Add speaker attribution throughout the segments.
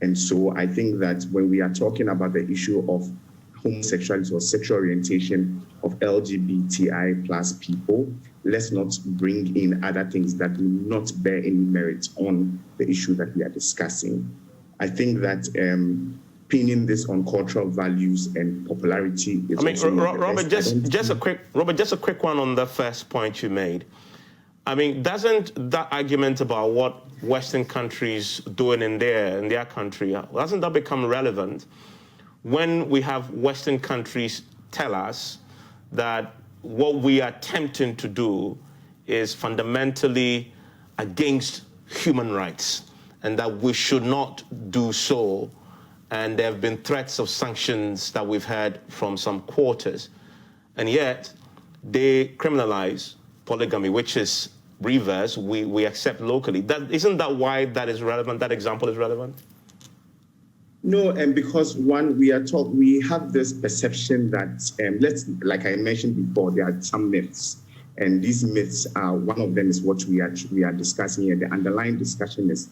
Speaker 1: And so I think that when we are talking about the issue of homosexuality or sexual orientation of LGBTI plus people, let's not bring in other things that will not bear any merit on the issue that we are discussing. I think that pinning this on cultural values and popularity is
Speaker 2: Robert, just a quick one on the first point you made. I mean, doesn't that argument about what Western countries doing in their country, doesn't that become relevant when we have Western countries tell us that what we are attempting to do is fundamentally against human rights and that we should not do so? And there have been threats of sanctions that we've heard from some quarters. And yet they criminalize polygamy, which is reverse, we accept locally. Isn't that why that is relevant, that example is relevant?
Speaker 1: No, and because one, we have this perception that, like I mentioned before, there are some myths. And these myths are, one of them is what we are discussing here. The underlying discussion is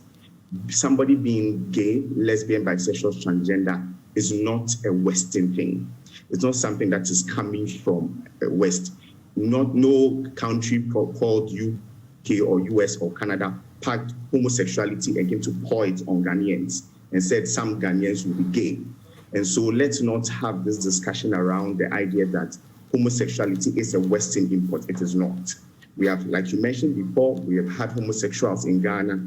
Speaker 1: somebody being gay, lesbian, bisexual, transgender is not a Western thing. It's not something that is coming from the West. No country called UK or US or Canada packed homosexuality and came to pour it on Ghanaians and said some Ghanaians will be gay. And so let's not have this discussion around the idea that homosexuality is a Western import. It is not. We have, like you mentioned before, we have had homosexuals in Ghana,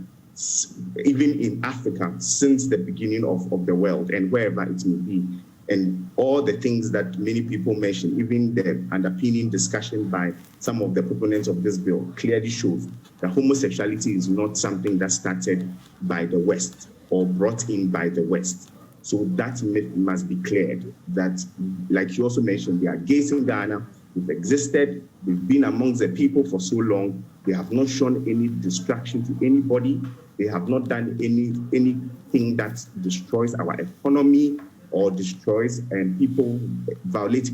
Speaker 1: even in Africa, since the beginning of the world and wherever it may be. And all the things that many people mention, even the underpinning discussion by some of the proponents of this bill, clearly shows that homosexuality is not something that started by the West or brought in by the West. So that myth must be cleared, that, like you also mentioned, there are gays in Ghana, we've existed, we've been amongst the people for so long, they have not shown any distraction to anybody, they have not done anything that destroys our economy or destroys and people violate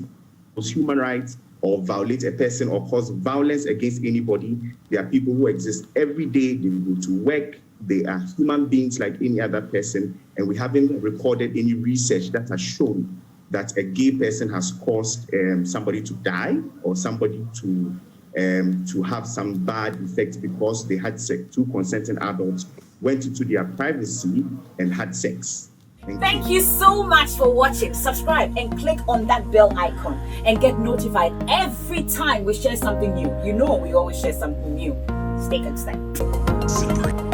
Speaker 1: human rights or violate a person or cause violence against anybody. There are people who exist every day, they go to work, they are human beings like any other person, and we haven't recorded any research that has shown that a gay person has caused somebody to die or somebody to have some bad effects because they had sex. Two consenting adults went into their privacy and had sex.
Speaker 3: Thank you so much for watching. Subscribe and click on that bell icon and get notified every time we share something new. You know we always share something new. Stay constant.